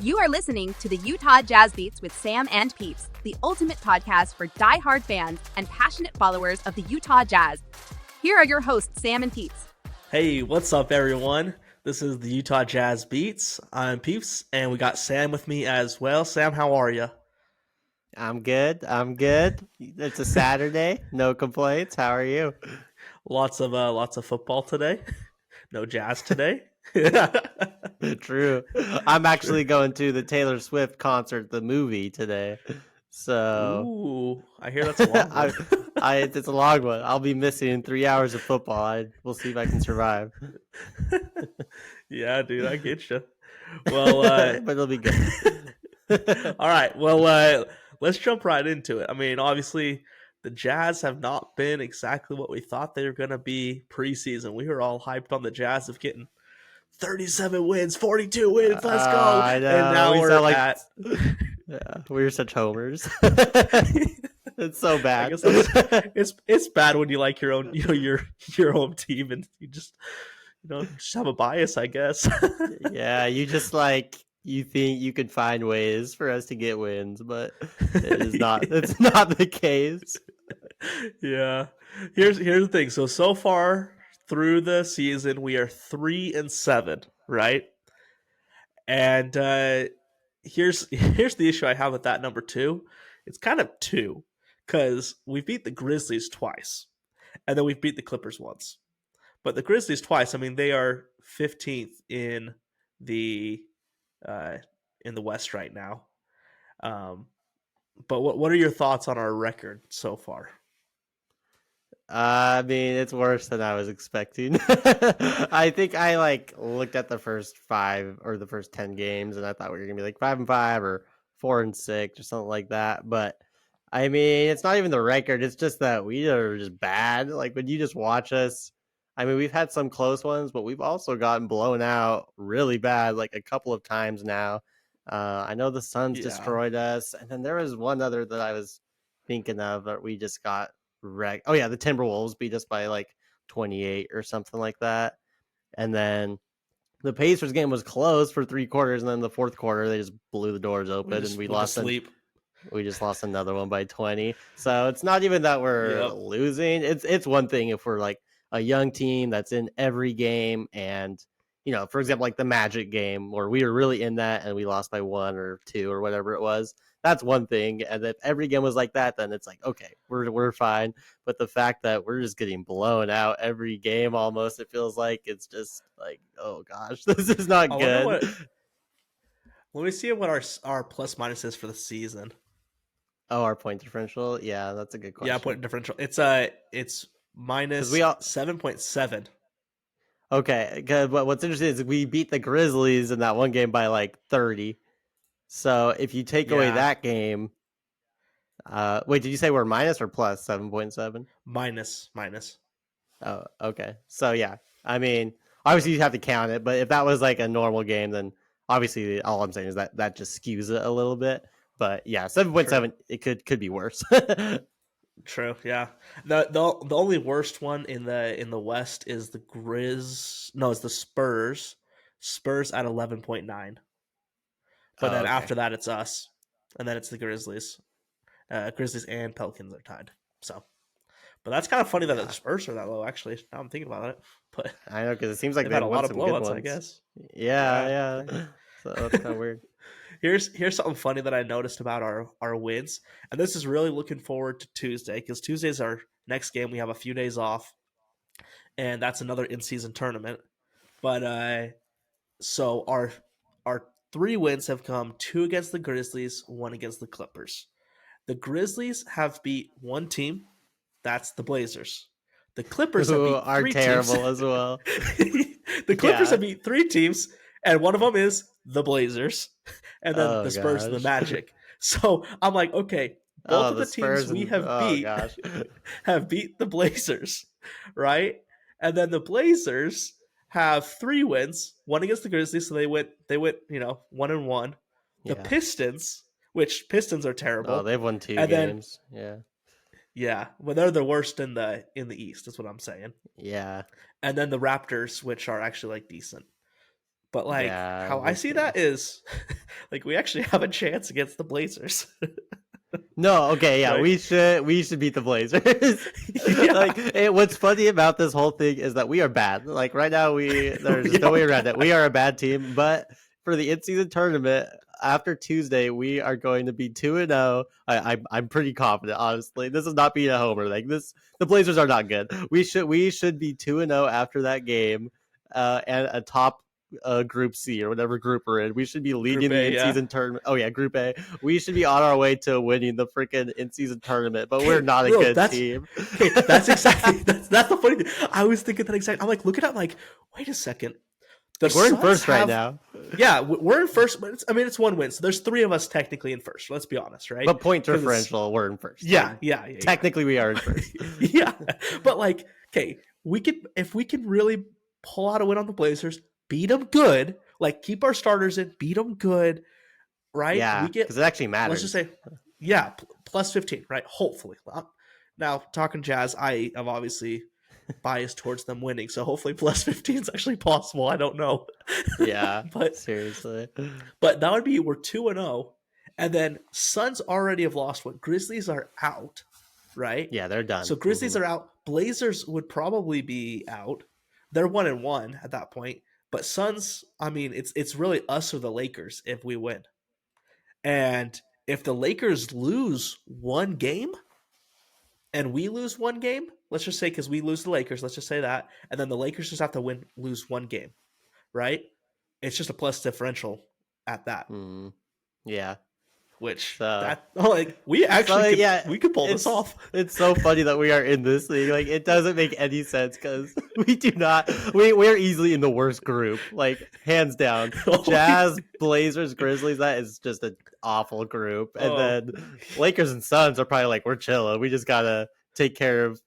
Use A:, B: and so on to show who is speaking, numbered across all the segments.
A: You are listening to the Utah Jazz Beats with Sam and Peeps, the ultimate podcast for die-hard fans and passionate followers of the Utah Jazz. Here are your hosts, Sam and Peeps.
B: Hey, what's up, everyone? This is the Utah Jazz Beats. I'm Peeps, and we got Sam with me as well. Sam, how are you?
C: I'm good. It's a Saturday. No complaints. How are you?
B: Lots of football today. No Jazz today.
C: True. I'm actually going to the Taylor Swift concert, the movie, today. So,
B: ooh, I hear that's a long one.
C: It's a long one. I'll be missing 3 hours of football. We'll see if I can survive.
B: Yeah, dude, I get you. Well,
C: but it'll be good.
B: All right. Well, let's jump right into it. I mean, obviously, the Jazz have not been exactly what we thought they were going to be preseason. We were all hyped on the Jazz of getting 37 wins, 42 wins. Let's go!
C: I know.
B: And now we're at.
C: Yeah, we're such homers. It's so bad.
B: I guess it's bad when you like your own, your own team, and you just have a bias, I guess.
C: Yeah, you just you think you could find ways for us to get wins, but it is not. It's not the case.
B: Yeah. Here's the thing. So far through the season, we are 3-7, right? And here's the issue I have with that number 2. It's kind of 2, because we beat the Grizzlies twice, and then we've beat the Clippers once. But the Grizzlies twice. I mean, they are 15th in the West right now. But what are your thoughts on our record so far?
C: I mean, it's worse than I was expecting. I think I looked at the first 5 or the first 10 games, and I thought we were gonna be like 5-5 or 4-6 or something like that. But I mean, it's not even the record; it's just that we are just bad. Like when you just watch us. I mean, we've had some close ones, but we've also gotten blown out really bad, like a couple of times now. I know the Suns destroyed us, and then there was one other that I was thinking of that we just got wrecked. Oh yeah, the Timberwolves beat us by like 28 or something like that. And then the Pacers game was close for 3 quarters, and then the fourth quarter they just blew the doors open and we lost. We just lost another one by 20. So it's not even that we're losing. It's one thing if we're like a young team that's in every game, and for example, like the Magic game where we were really in that and we lost by 1 or 2 or whatever it was. That's one thing. And if every game was like that, then it's like, okay, we're fine. But the fact that we're just getting blown out every game almost, it feels like it's just like, oh gosh, this is not good.
B: Let me see what our plus minus is for the season.
C: Oh, our point differential? Yeah, that's a good question.
B: Yeah, point differential. It's minus 7.7.
C: Okay, but what's interesting is we beat the Grizzlies in that one game by like 30. So if you take away that game, wait, did you say we're minus or plus 7.7?
B: Minus.
C: Oh, okay. So yeah, I mean, obviously you have to count it, but if that was like a normal game, then obviously all I'm saying is that just skews it a little bit. But yeah, 7.7, it could be worse.
B: True, yeah. The only worst one in the West is the it's the Spurs. Spurs at 11.9. But then after that, it's us, and then it's the Grizzlies. Grizzlies and Pelicans are tied. So, but that's kind of funny that the Spurs are that low. Actually, now I'm thinking about it. But
C: I know because it seems like
B: they've had a lot of blowouts, I guess.
C: Yeah. So that's kind of weird.
B: Here's something funny that I noticed about our wins, and this is really looking forward to Tuesday, because Tuesday's our next game. We have a few days off, and that's another in-season tournament. But so our 3 wins have come: 2 against the Grizzlies, 1 against the Clippers. The Grizzlies have beat 1 team, that's the Blazers. The Clippers have beat 3 teams.
C: Are terrible as well.
B: The Clippers have beat 3 teams, and one of them is the Blazers, and then the Spurs and the Magic. So I'm like, okay, both of the teams we have beat have beat the Blazers, right? And then the Blazers have 3 wins, 1 against the Grizzlies, so they went 1-1. The Pistons, which Pistons are terrible.
C: Oh, they've won 2 games.
B: Yeah, well, they're the worst in the East. That's what I'm saying.
C: Yeah,
B: and then the Raptors, which are actually like decent. But like
C: Yeah,
B: how I
C: we'll
B: see
C: see.
B: that is like we actually have a chance against the Blazers.
C: No, okay, yeah,
B: Right?
C: we should beat the Blazers.
B: Yeah.
C: What's funny about this whole thing is that we are bad. Like right now, there's
B: We
C: no way
B: are
C: around it. We are a bad team. But for the in-season tournament after Tuesday, we are going to be 2-0. I'm pretty confident, honestly. This is not being a homer. Like this, the Blazers are not good. We should be 2-0 after that game, and a top. Group C or whatever group we're in. We should be
B: Group
C: leading the
B: A, yeah.
C: in-season tournament. Oh yeah, Group A. We should be on our way to winning the freaking in-season tournament, but we're
B: Okay,
C: not a
B: bro,
C: good
B: that's
C: team.
B: okay. That's exactly that's the funny thing. I was thinking that exact. I'm like, look at it. I'm like, wait a second. The
C: Like, we're in
B: Suns
C: first right
B: have,
C: now,
B: yeah, we're in first. But it's one win. So there's three of us technically in first. Let's be honest, right?
C: but point
B: 'Cause it's-
C: differential, we're in first.
B: Yeah,
C: Like,
B: yeah, yeah.
C: technically, we are in first.
B: Yeah, but like, okay, we could if we can really pull out a win on the Blazers, beat them good, like keep our starters in, beat them good, right?
C: Yeah,
B: We get
C: because it actually matters.
B: let's just say, yeah, plus 15, right? Hopefully. Now talking Jazz, I am obviously biased towards them winning, so hopefully plus 15 is actually possible. I don't know,
C: Yeah,
B: but
C: seriously.
B: that would be we're 2-0, and then Suns already have lost one. Grizzlies are out, right?
C: Yeah, they're done.
B: So Grizzlies are out. Blazers would probably be out. They're 1-1 at that point. But Suns, I mean, it's really us or the Lakers if we win. And if the Lakers lose one game and we lose one game, let's just say because we lose the Lakers, let's just say that, and then the Lakers just have to lose one game, right? It's just a plus differential at that.
C: Mhm. Yeah.
B: Which
C: So-
B: that like we actually we could pull this
C: it's-
B: off.
C: It's so funny that we are in this league. Like it doesn't make any sense because we do not. We're easily in the worst group, like hands down.
B: Oh,
C: Jazz, Blazers, Grizzlies. That is just an awful group. And
B: Oh.
C: then Lakers and Suns are probably like we're chilling. We just gotta take care of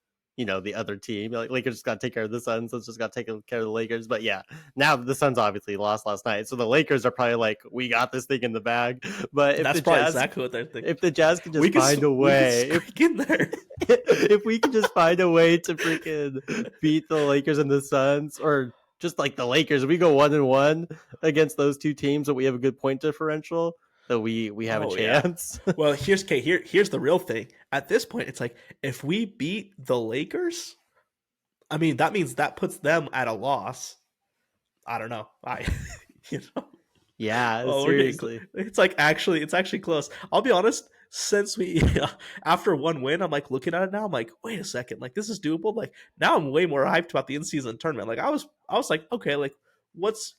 C: the other team. Like Lakers just gotta take care of the Suns. Suns just gotta take care of the Lakers. But yeah, now the Suns obviously lost last night, so the Lakers are probably like we got this thing in the bag. But if
B: That's
C: the
B: probably
C: Jazz,
B: exactly what they're thinking.
C: if the Jazz can just
B: We could
C: find a
B: we could
C: way,
B: squeak in there.
C: if we can just find a way to freaking beat the Lakers and the Suns, or just like the Lakers, we go 1-1 against those two teams, but we have a good point differential, that we have
B: Oh,
C: a
B: yeah.
C: chance.
B: Well, here's the real thing. At this point, it's like if we beat the Lakers, I mean that means that puts them at a loss. I don't know.
C: Yeah,
B: Oh, we're getting
C: seriously.
B: it's actually close. I'll be honest. Since we after one win, I'm like looking at it now. I'm like, wait a second, like this is doable. Like now, I'm way more hyped about the in-season tournament. Like I was like, okay, like what's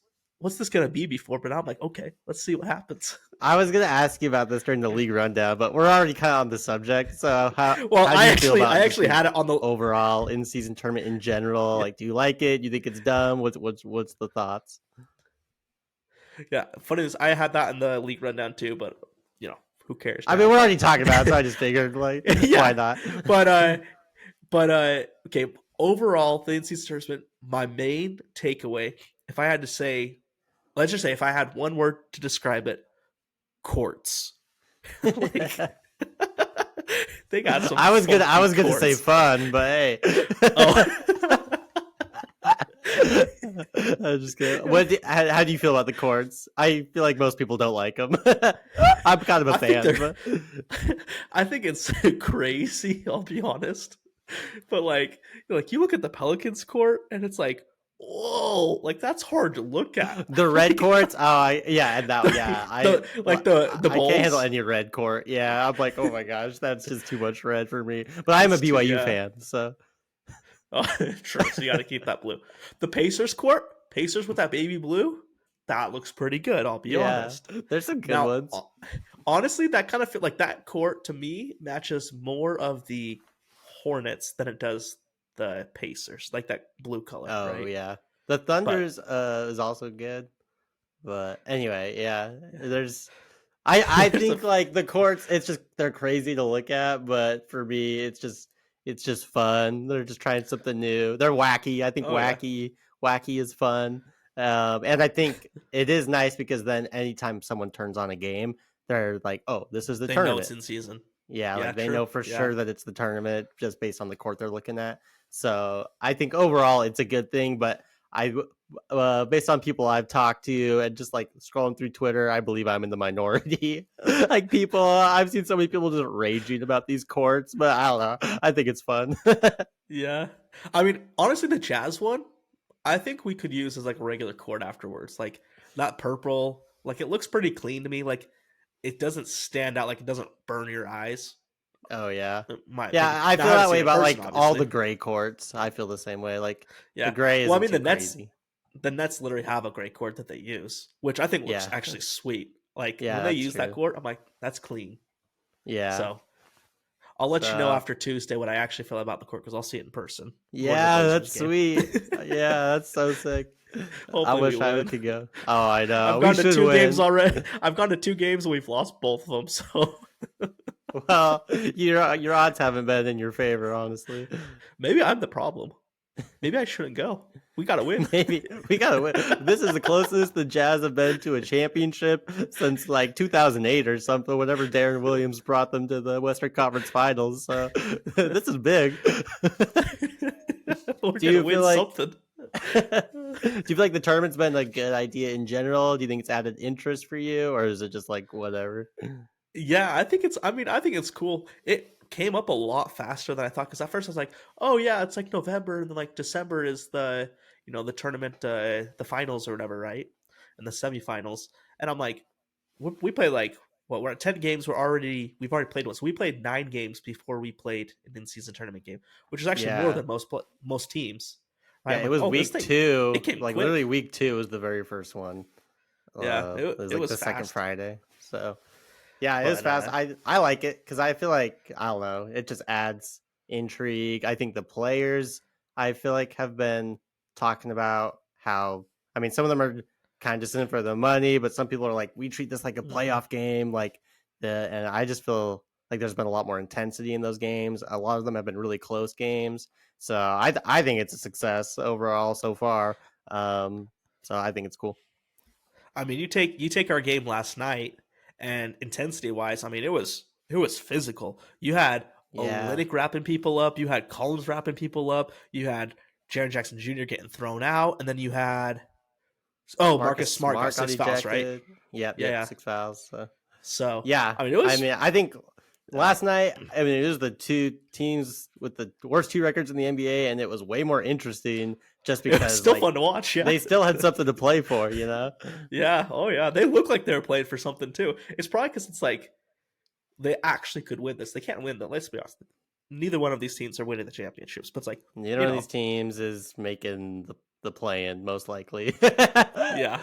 B: this gonna be before? But now I'm like, okay, let's see what happens.
C: I was gonna ask you about this during the league rundown, but we're already kind of on the subject. So
B: Well,
C: how do you feel about
B: I
C: just
B: actually
C: the
B: had it on the
C: overall in-season tournament in general? Like, do you like it? Do you think it's dumb? What's the thoughts?
B: yeah. Funny is, I had that in the league rundown too, but who cares?
C: I
B: now?
C: mean, we're already talking about it, so I just figured, like,
B: Yeah.
C: why not?
B: but okay. Overall, the in-season tournament, my main takeaway, if I had to say, let's just say, if I had one word to describe it, courts. Like, they got some.
C: I was gonna
B: funky
C: say
B: courts.
C: fun, but hey.
B: Oh.
C: I'm just kidding. How do you feel about the courts? I feel like most people don't like them. I'm kind of a
B: I think
C: fan.
B: they're- I think it's crazy. I'll be honest, but like you look at the Pelicans court, and it's like, whoa, like that's hard to look at.
C: The red courts, I
B: the
C: I
B: Bulls.
C: can't handle any red court. Yeah, I'm like, oh my gosh, that's just too much red for me. But I'm a
B: It's too-
C: BYU
B: yeah.
C: fan, so
B: Oh, true. So you got to keep that blue. The Pacers court, Pacers with that baby blue, that looks pretty good. I'll be
C: yeah,
B: honest.
C: there's some good
B: Now,
C: ones.
B: honestly, that kind of feel like that court to me matches more of the Hornets than it does the Pacers, like that blue color.
C: Oh
B: right?
C: yeah, the Thunder's is also good. But anyway, yeah, there's. I
B: There's
C: think like the courts, it's just they're crazy to look at, but for me, it's just fun. They're just trying something new. They're wacky. I think
B: Oh, yeah.
C: wacky is fun. And I think it is nice because then anytime someone turns on a game, they're like, "Oh, this is the
B: They know
C: tournament."
B: it's in season.
C: Yeah,
B: Yeah,
C: like they
B: true.
C: know for
B: Yeah.
C: sure that it's the tournament just based on the court they're looking at. So I think overall it's a good thing, but based on people I've talked to and just like scrolling through Twitter, I believe I'm in the minority. Like people, I've seen so many people just raging about these courts, but I don't know. I think it's fun.
B: Yeah. I mean, honestly, the Jazz one, I think we could use as like a regular court afterwards. Like, not purple. Like, it looks pretty clean to me. Like, it doesn't stand out. Like, it doesn't burn your eyes.
C: Oh yeah,
B: My
C: yeah.
B: opinion.
C: I
B: Now,
C: feel
B: I haven't
C: that
B: seen
C: way
B: it in
C: about
B: person,
C: like all the
B: obviously.
C: gray courts. I feel the same way. Like the
B: Yeah.
C: gray
B: Well, I
C: isn't
B: mean,
C: too crazy.
B: the Nets literally have a gray court that they use, which I think looks
C: Yeah,
B: actually sweet. Like,
C: yeah,
B: when they
C: that's
B: use that
C: true.
B: court, I'm like, that's clean.
C: Yeah.
B: So, I'll let you know
C: So
B: after Tuesday what I actually feel about the court because I'll see it in person before the
C: yeah,
B: Blazers
C: that's
B: game.
C: sweet. Yeah, that's so sick. I
B: Hopefully we
C: wish I
B: win.
C: could go. Oh, I know.
B: I've
C: We
B: gone to
C: should
B: 2 games
C: win.
B: already. I've gone to 2 games and we've lost both of them. So
C: Well, your odds haven't been in your favor, honestly.
B: maybe I'm the problem. Maybe I shouldn't go. We gotta win.
C: Maybe we gotta win. This is the closest the Jazz have been to a championship since like 2008 or something. Whenever Darren Williams brought them to the Western Conference Finals, so this is big.
B: We're
C: Do
B: gonna
C: you
B: win
C: feel like?
B: something.
C: Do you feel like the tournament's been a good idea in general? Do you think it's added interest for you, or is it just like whatever?
B: Yeah, I think it's. I mean, I think it's cool. It came up a lot faster than I thought because at first I was like, "Oh yeah, it's like November and then like December is the the tournament, the finals or whatever, right? And the semifinals." And I'm like, we play like what we're at 10 games. We've already played one. So we played 9 games before we played an in-season tournament game, which is actually more
C: Yeah,
B: than most teams. Right?
C: yeah.
B: I'm
C: It
B: like,
C: was
B: oh, this
C: week
B: thing
C: two,
B: it came
C: like
B: quick.
C: literally week two was the very first one.
B: Yeah,
C: It was
B: it
C: like
B: was
C: the second
B: fast,
C: Friday, so. Yeah, it is
B: but
C: fast. I like it because I feel like I don't know. It just adds intrigue. I think the players I feel like have been talking about how I mean some of them are kind of just in it for the money, but some people are like we treat this like a
B: Mhm.
C: playoff game, like and I just feel like there's been a lot more intensity in those games. A lot of them have been really close games, so I think it's a success overall so far. So I think it's cool.
B: I mean, you take our game last night, and intensity wise, I mean, it was physical. You had
C: Yeah,
B: Olynyk wrapping people up, you had Collins wrapping people up, you had Jaren Jackson Jr. getting thrown out, and then you had Marcus
C: Marcus
B: Smart got
C: Smart got
B: 6 fouls, right?
C: ejected. Yep,
B: Yeah.
C: 6 fouls. So.
B: So
C: Yeah,
B: I mean, it
C: I
B: was
C: mean, I think
B: yeah,
C: last night, I mean, it was the two teams with the worst two records in the NBA, and it was way more interesting just
B: it was
C: because
B: still
C: like
B: fun to watch. Yeah,
C: they still had something to play for, you know?
B: yeah, oh yeah, they look like they were playing for something too. It's probably because it's like they actually could win this. They can't win though. Let's be honest. Neither one of these teams are winning the championships, but it's like
C: Neither
B: you
C: one of
B: know,
C: these teams is making the play-in, most likely.
B: yeah,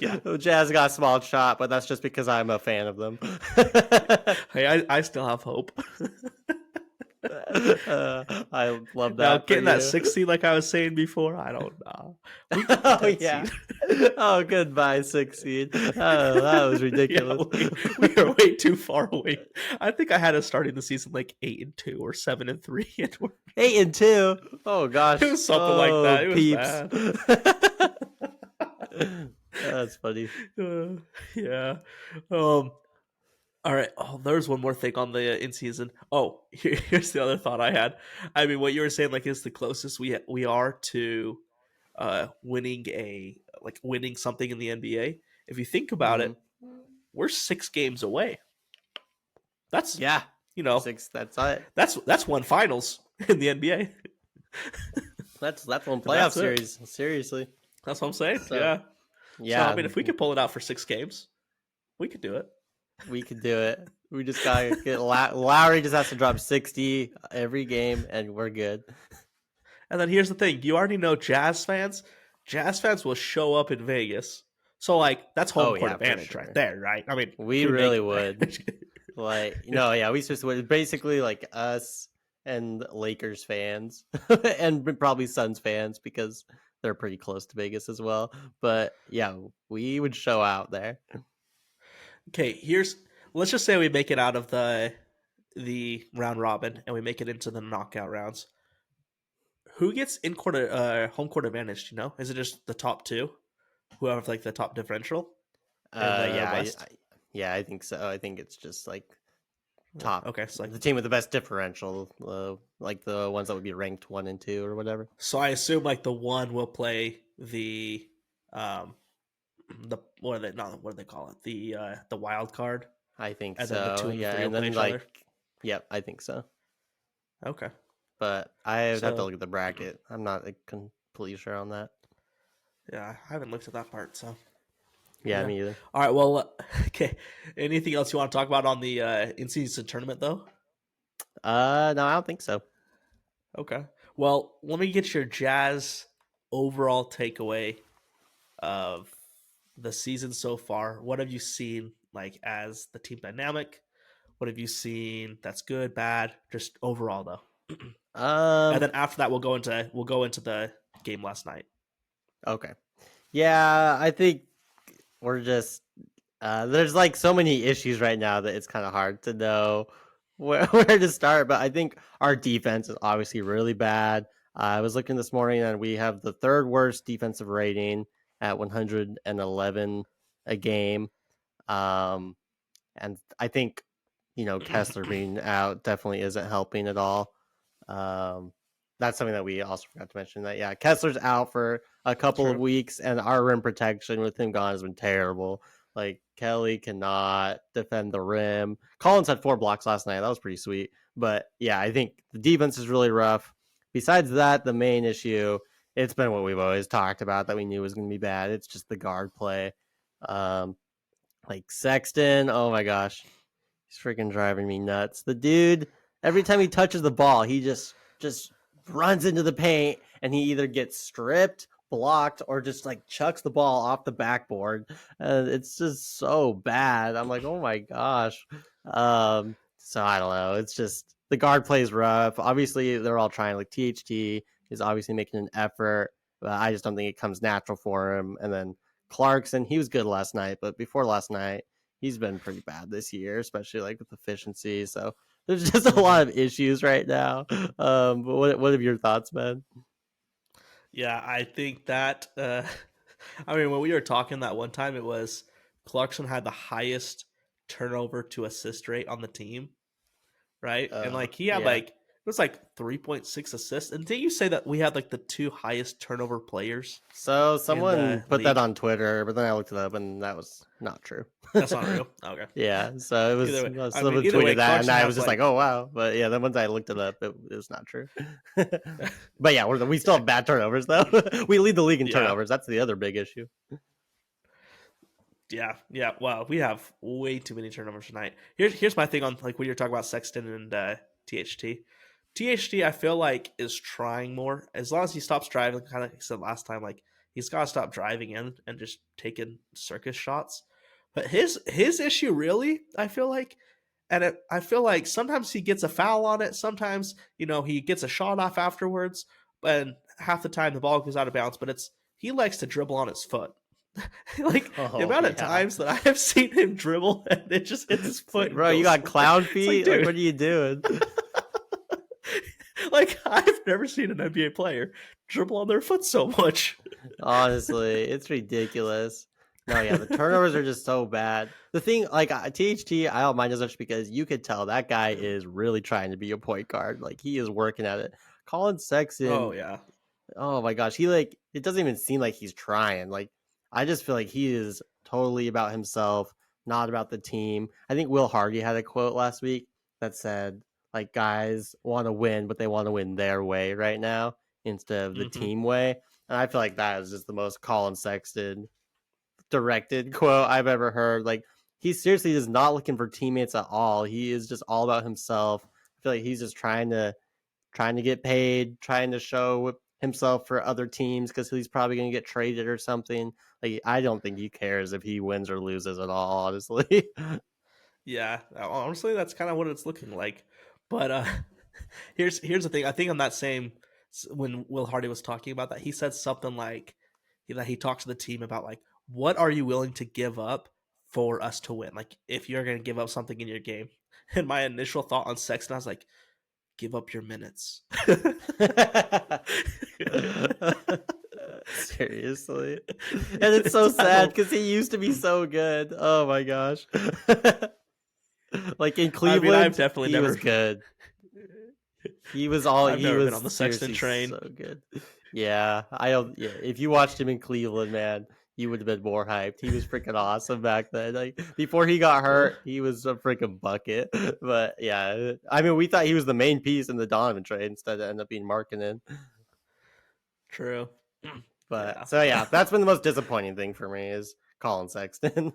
B: yeah.
C: Jazz got a small shot, but that's just because I'm a fan of them.
B: Hey, I still have hope.
C: I love
B: Now
C: that for
B: getting that
C: you.
B: 60, like I was saying before, I don't know. We get the
C: Oh
B: 10
C: yeah.
B: seed.
C: Oh, goodbye, 6 seed. Oh, that was
B: Yeah,
C: ridiculous.
B: we are way too far away. I think I had us starting the season like 8-2 or 7-3, and
C: 8-2. Oh gosh.
B: it was something like
C: Oh,
B: that. It was
C: peeps.
B: bad.
C: That's funny.
B: Yeah. All right. Oh, there's one more thing on the in season. Oh, here's the other thought I had. I mean, what you were saying, like, is the closest we are to winning something in the NBA. If you think about
C: Hmm.
B: it, we're 6 games away. That's
C: Yeah.
B: you know
C: 6. That's it.
B: that's one finals in the NBA,
C: That's one
B: and
C: playoff
B: that's it.
C: series. Seriously.
B: That's what I'm saying.
C: So
B: Yeah. So I
C: yeah,
B: mean, if we could pull it out for 6 games, we could do it.
C: we could do it. We just gotta get Lowry just has to drop 60 every game, and we're good.
B: And then here's the thing: you already know Jazz fans. Jazz fans will show up in Vegas, so like that's home
C: Oh
B: court
C: yeah, for
B: advantage right
C: sure.
B: there, right? I mean,
C: We
B: can we
C: really
B: make
C: would. Like, no, yeah, we just would basically like us and Lakers fans and probably Suns fans because they're pretty close to Vegas as well. But yeah, we would show out there.
B: Okay, let's just say we make it out of the round robin and we make it into the knockout rounds. Who gets home court advantage? Do you know? Is it just the top two who have like the top differential in the
C: Yeah,
B: West?
C: yeah, I think so. I think it's just like top
B: Okay, so like
C: the team with the best differential, like the ones that would be ranked 1 and 2 or whatever.
B: so I assume like the one will play the what are they not what do they call it, the wild card,
C: I think
B: and then the 2
C: so.
B: and the
C: Yeah,
B: 3 will
C: and
B: play
C: then
B: each other.
C: yep, I think so.
B: Okay,
C: But I would have to
B: so
C: look at the bracket. I'm not completely sure on that.
B: yeah, I haven't looked at that part. So
C: Yeah,
B: yeah.
C: me either.
B: All right. Well, okay. Anything else you want to talk about on the in-season tournament, though?
C: No, I don't think so.
B: Okay. Well, let me get your Jazz overall takeaway of the season so far. What have you seen like as the team dynamic? What have you seen that's good, bad, just overall though? And
C: Um,
B: then after that, we'll go into the game last night.
C: okay. Yeah, I think we're just there's like so many issues right now that it's kind of hard to know where to start. But I think our defense is obviously really bad. I was looking this morning and we have the third worst defensive rating at 111 a game. Um, and I think Kessler being out definitely isn't helping at all. Um, that's something that we also forgot to mention. That Kessler's out for a couple of
B: True.
C: weeks, and our rim protection with him gone has been terrible. Like Kelly cannot defend the rim. Collins had 4 blocks last night. That was pretty sweet. But yeah, I think the defense is really rough. Besides that, the main issue, it's been what we've always talked about that we knew was going to be bad. It's just the guard play. Um, like Sexton, oh my gosh, he's freaking driving me nuts. The dude, every time he touches the ball, he just runs into the paint and he either gets stripped, blocked, or just like chucks the ball off the backboard. And it's just so bad. I'm like, oh my gosh. So I don't know. It's just the guard plays rough. Obviously, they're all trying. Like THT is obviously making an effort, but I just don't think it comes natural for him. And then Clarkson, he was good last night, but before last night, he's been pretty bad this year, especially like with efficiency. So there's just a lot of issues right now. But what have your thoughts been?
B: Yeah, I think that. I mean, when we were talking that one time, it was Clarkson had the highest turnover to assist rate on the team, right? And like he had
C: Yeah.
B: like it was like 3.6 assists. And didn't you say that we had like the 2 highest turnover players
C: So
B: in
C: someone
B: the
C: put that
B: league?
C: on Twitter, but then I looked it up and that was not true.
B: That's not real. Okay.
C: Yeah, so it was
B: Either way, I
C: someone
B: mean, either way,
C: tweeted that, and
B: Clarkson
C: I
B: has
C: was just
B: like
C: like, "Oh wow!" But yeah, then once I looked it up, it was not true. But yeah, we still have bad turnovers though. We lead the league in
B: yeah,
C: turnovers. That's the other big issue.
B: yeah. Wow, we have way too many turnovers tonight. Here's my thing on like when you're talking about Sexton and THT. THT, I feel like is trying more. As long as he stops driving, kind of like I said last time, like he's got to stop driving in and just taking circus shots. But his issue really, I feel like, I feel like sometimes he gets a foul on it. Sometimes he gets a shot off afterwards, and half the time the ball goes out of bounds. But he likes to dribble on his foot. Like the
C: Oh
B: amount of
C: yeah,
B: times that I have seen him dribble and it just hits his
C: it's
B: foot,
C: like,
B: and
C: bro, you
B: goes
C: got clown feet. Like,
B: dude.
C: what are you doing?
B: Like I've never seen an NBA player dribble on their foot so much.
C: Honestly, it's ridiculous. No, yeah, the turnovers are just so bad. The thing, like THT, I don't mind as much because you could tell that guy is really trying to be a point guard. Like he is working at it. Colin
B: Oh
C: Sexton,
B: yeah,
C: oh my gosh, he like it doesn't even seem like he's trying. Like I just feel like he is totally about himself, not about the team. I think Will Hardy had a quote last week that said like guys want to win, but they want to win their way right now instead of the
B: hmm
C: team way. And I feel like that is just the most Colin Sexton directed quote I've ever heard. Like he seriously is not looking for teammates at all. He is just all about himself. I feel like he's just trying to get paid, trying to show himself for other teams because he's probably going to get traded or something. Like I don't think he cares if he wins or loses at all, honestly.
B: yeah. Honestly, that's kind of what it's looking like. But here's the thing. I think on that same when Will Hardy was talking about that, he said something like that he talked to the team about like what are you willing to give up for us to win? Like if you're going to give up something in your game. And my initial thought on Sexton, I was like, give up your minutes.
C: Seriously. And it's so sad because he used to be so good. Oh my gosh. Like in Cleveland,
B: I've definitely
C: he
B: never
C: was good. He was all
B: I've
C: he
B: never
C: was
B: been on the Sexton
C: seriously
B: train.
C: so good. Yeah, I don't. Yeah, if you watched him in Cleveland, man, you would have been more hyped. He was freaking awesome back then. Like before he got hurt, he was a freaking bucket. But yeah, I mean, we thought he was the main piece in the Donovan trade instead of end up being Markkinen.
B: True.
C: But
B: Yeah.
C: so yeah, that's been the most disappointing thing for me is Colin Sexton.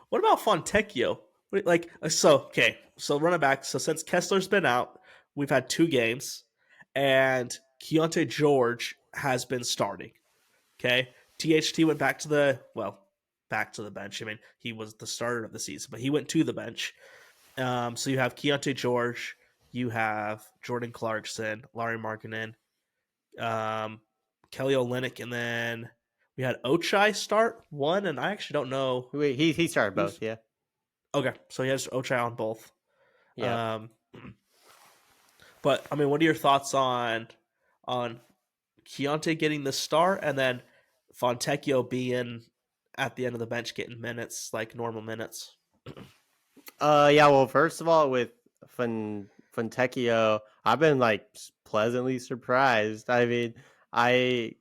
B: What about Fontecchio? So run it back. So since Kessler's been out, we've had 2 games, and Keontae George has been starting. Okay, THT went back to the bench. I mean, he was the starter of the season, but he went to the bench. So you have Keontae George, you have Jordan Clarkson, Larry Markkinen, Kelly Olynyk, and then we had Ochai start one, and I actually don't know.
C: Wait, he started both, yeah.
B: Okay, so he has Ochai on both.
C: Yeah.
B: But I mean, what are your thoughts on Keontae getting the start, and then Fontecchio being at the end of the bench getting minutes, like normal minutes?
C: Yeah, well, first of all, with Fontecchio, I've been like pleasantly surprised. I mean, I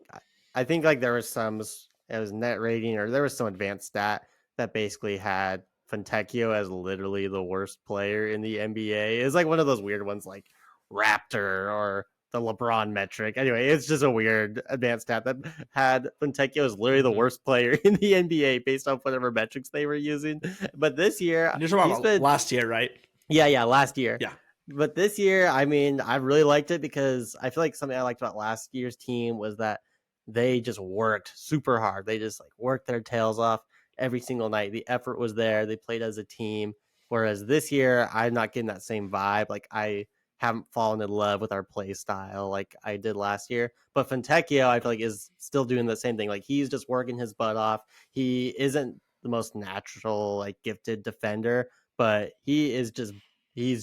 C: I think like there was some it was net rating or there was some advanced stat that basically had Fontecchio as literally the worst player in the NBA. It's like one of those weird ones like Raptor or the LeBron metric. Anyway, it's just a weird advanced stat that had Fontecchio as literally the worst player in the NBA based on whatever metrics they were using. But this year,
B: You're talking
C: he's
B: about
C: been
B: last year, right?
C: yeah, last year.
B: Yeah.
C: But this year, I mean, I really liked it because I feel like something I liked about last year's team was that they just worked super hard. They just like worked their tails off every single night. The effort was there. They played as a team. Whereas this year, I'm not getting that same vibe. Like I haven't fallen in love with our play style like I did last year. But Fontecchio, I feel like is still doing the same thing. Like he's just working his butt off. He isn't the most natural, like gifted defender, but he's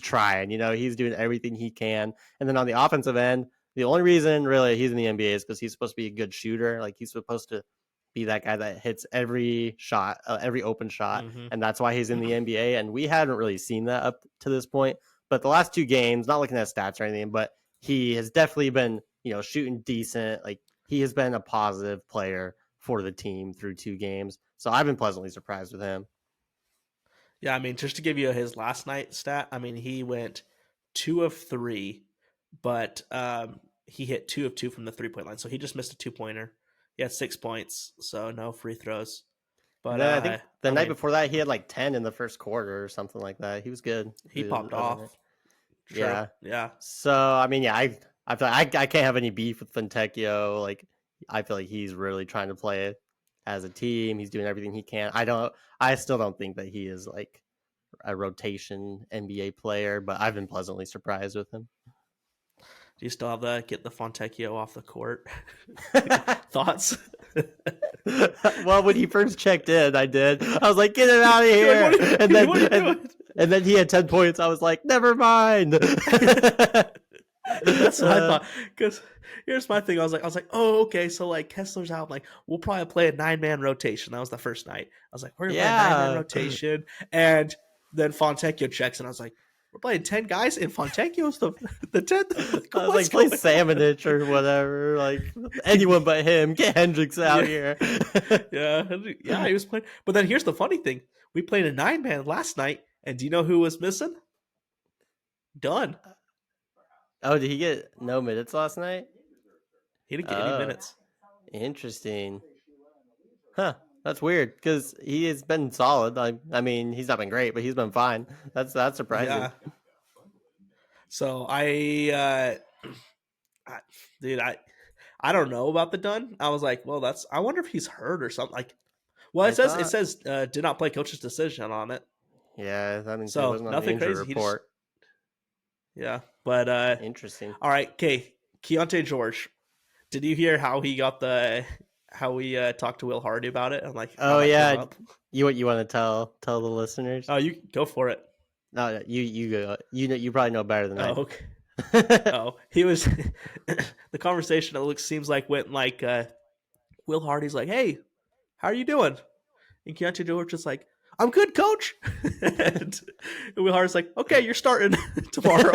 C: trying, he's doing everything he can. And then on the offensive end, the only reason really he's in the NBA is because he's supposed to be a good shooter. Like he's supposed to be that guy that hits every shot, every open shot.
B: Mm-hmm.
C: And that's why he's in the NBA. And we hadn't really seen that up to this point. But the last 2 games, not looking at stats or anything, but he has definitely been, shooting decent. Like he has been a positive player for the team through 2 games. So I've been pleasantly surprised with him.
B: Yeah, I mean, just to give you his last night stat, I mean, he went 2 of 3, but he hit 2 of 2 from the 3-point line. So he just missed a 2-pointer. He had 6 points, so no free throws. But
C: I think the night before that, he had like 10 in the first quarter or something like that. He was good.
B: He popped off.
C: True.
B: Yeah.
C: So, I mean, yeah, I feel like I can't have any beef with Fontecchio. Like, I feel like he's really trying to play it as a team. He's doing everything he can. I still don't think that he is like a rotation NBA player, but I've been pleasantly surprised with him.
B: Do you still have get the Fontecchio off the court? Thoughts?
C: Well, when he first checked in, I did. I was like, "Get him out of here!" And then he had 10 points. I was like, "Never mind."
B: That's what I thought. Because here's my thing. I was like, oh, okay. So like Kessler's out. I'm like, we'll probably play a 9-man rotation. That was the first night. I was like, we're gonna play a 9-man rotation, and then Fontecchio checks, and I was like, we're playing 10 guys, and Fontecchio's the 10th. Like,
C: I was like, play Samanich or whatever. Like anyone but him. Get Hendricks out here.
B: Yeah, he was playing. But then here's the funny thing: we played a 9-man last night, and do you know who was missing? Dunn.
C: Oh, did he get no minutes last night?
B: He didn't get any minutes.
C: Interesting. Huh. That's weird because he has been solid. I mean, he's not been great, but he's been fine. That's surprising. Yeah.
B: So I don't know about the Dunn. I was like, well, I wonder if he's hurt or something. Like, well, it says did not play coach's decision on it.
C: Yeah, that means
B: so
C: it wasn't
B: nothing
C: on the injury
B: crazy.
C: report.
B: Yeah, but
C: interesting.
B: All right, okay, Keontae George. Did you hear how he got how we talked to Will Hardy about it? I'm like,
C: oh yeah, you want to tell the listeners?
B: Oh, you go for it.
C: No, you go. You probably know better than I.
B: Okay. He was the conversation. Seems like went like Will Hardy's like, hey, how are you doing? And Keontae George is like, I'm good, coach. And Will Hardy's like, okay, you're starting tomorrow.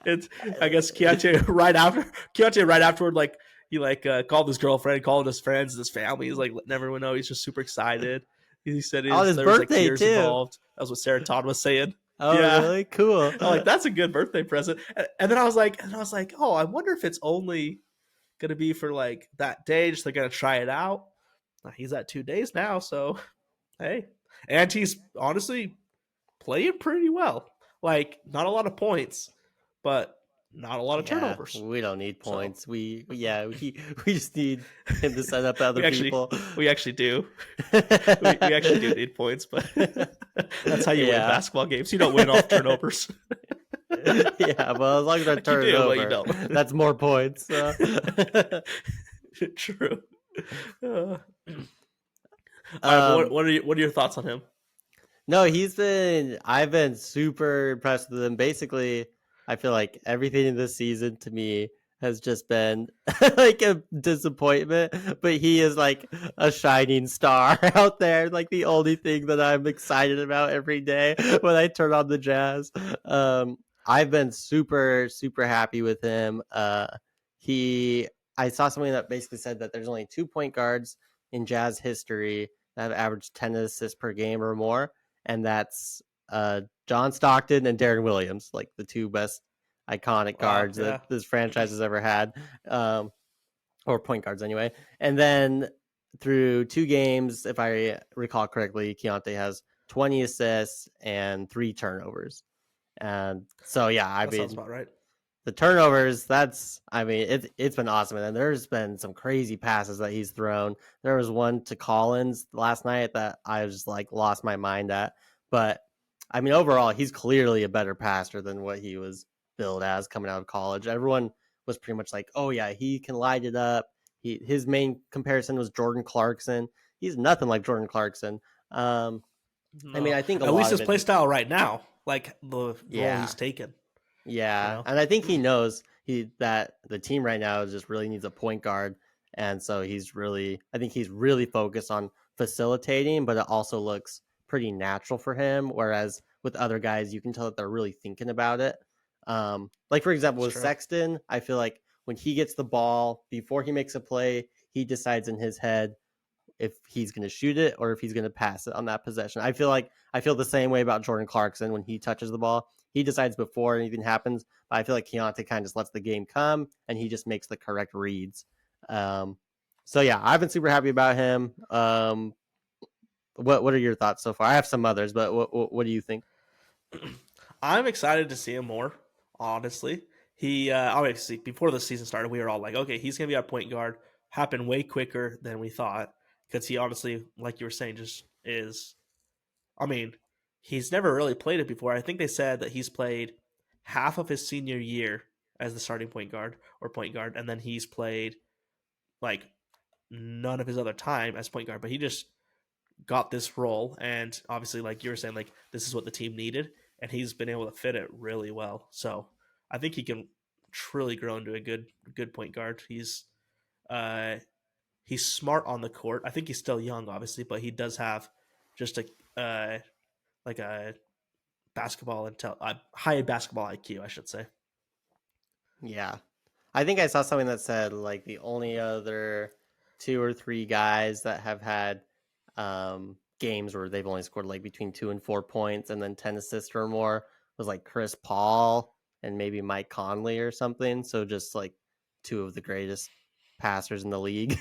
B: And I guess Keontae right afterward, like he called his girlfriend, called his friends, his family. He's like letting everyone know he's just super excited. He said
C: On his
B: there was like
C: birthday,
B: tears
C: too.
B: involved. That's what Sarah Todd was saying.
C: Oh,
B: Yeah.
C: really? Cool.
B: I'm like, that's a good birthday present. And then I was like, oh, I wonder if it's only gonna be for like that day, just they're gonna try it out. He's at 2 days now, so hey. And he's honestly playing pretty well. Like, not a lot of points, but not a lot of turnovers.
C: We don't need
B: So-
C: points. We just need him to set up other people.
B: We actually do. We actually do need points, but that's how you win
C: Yeah.
B: basketball games. You don't win off turnovers.
C: Yeah, well, as long as they're
B: Like you
C: turned
B: do, but
C: over,
B: you don't.
C: that's more points.
B: True. All right,
C: Um,
B: what are your thoughts on him?
C: No, I've been super impressed with him. Basically, I feel like everything in this season to me has just been like a disappointment, but he is like a shining star out there, like the only thing that I'm excited about every day when I turn on the Jazz. I've been super, super happy with him. I saw something that basically said that there's only 2 point guards in Jazz history that have averaged 10 assists per game or more, and that's John Stockton and Darren Williams, like the 2 best iconic guards that this franchise has ever had, or point guards anyway. And then through 2 games, if I recall correctly, Keontae has 20 assists and 3 turnovers. And so, yeah,
B: That sounds about right.
C: the turnovers, it's been awesome. And then there's been some crazy passes that he's thrown. There was one to Collins last night that I just like lost my mind at. But I mean, overall, he's clearly a better passer than what he was billed as coming out of college. Everyone was pretty much like, oh yeah, he can light it up. His main comparison was Jordan Clarkson. He's nothing like Jordan Clarkson. I mean, I think
B: at least his play style right now, like the role he's taken.
C: Yeah,
B: You know?
C: and I think he knows that the team right now just really needs a point guard, and so I think he's really focused on facilitating, but it also looks pretty natural for him. Whereas with other guys, you can tell that they're really thinking about it. Like for example,
B: That's
C: with
B: true.
C: Sexton, I feel like when he gets the ball, before he makes a play, he decides in his head if he's going to shoot it or if he's going to pass it on that possession. I feel the same way about Jordan Clarkson when he touches the ball. He decides before anything happens, but I feel like Keontae kind of just lets the game come and he just makes the correct reads. So yeah, I've been super happy about him. What are your thoughts so far? I have some others, but what do you think?
B: I'm excited to see him more, honestly. He obviously before the season started, we were all like, okay, he's gonna be our point guard. Happened way quicker than we thought. Because he honestly, like you were saying, just is. I mean, he's never really played it before. I think they said that he's played half of his senior year as the starting point guard, and then he's played like none of his other time as point guard. But he just got this role, and obviously, like you were saying, like this is what the team needed, and he's been able to fit it really well. So I think he can truly grow into a good point guard. He's smart on the court. I think he's still young, obviously, but he does have just a high basketball IQ, I should say.
C: Yeah, I think I saw something that said like the only other 2 or 3 guys that have had games where they've only scored like between 2 and 4 points and then 10 assists or more was like Chris Paul and maybe Mike Conley or something. So just like 2 of the greatest passers in the league,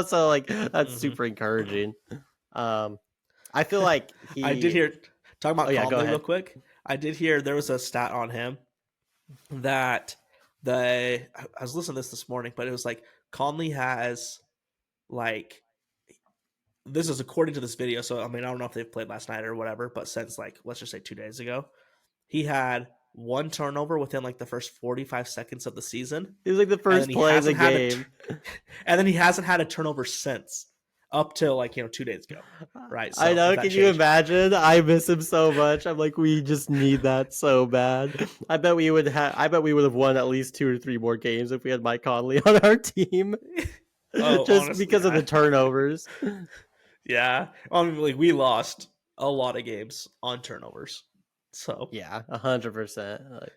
C: so like that's super encouraging. I feel like
B: I did hear talking about
C: go
B: Conley
C: ahead.
B: real quick. I did hear there was a stat on him that I was listening to this morning, but it was like Conley has like, this is according to this video. So I mean, I don't know if they've played last night or whatever, but since like let's just say 2 days ago, he had 1 turnover within like the first 45 seconds of the season.
C: It was like the first play of the game.
B: And then he hasn't had a turnover since up till like 2 days ago, right? So
C: I know.
B: if that
C: Can you
B: changed-
C: imagine? I miss him so much. I'm like, we just need that so bad. I bet we would have won at least 2 or 3 more games if we had Mike Conley on our team,
B: Oh,
C: just
B: honestly,
C: because of the turnovers.
B: Yeah, I mean, like we lost a lot of games on turnovers. So
C: Yeah, 100%. Like,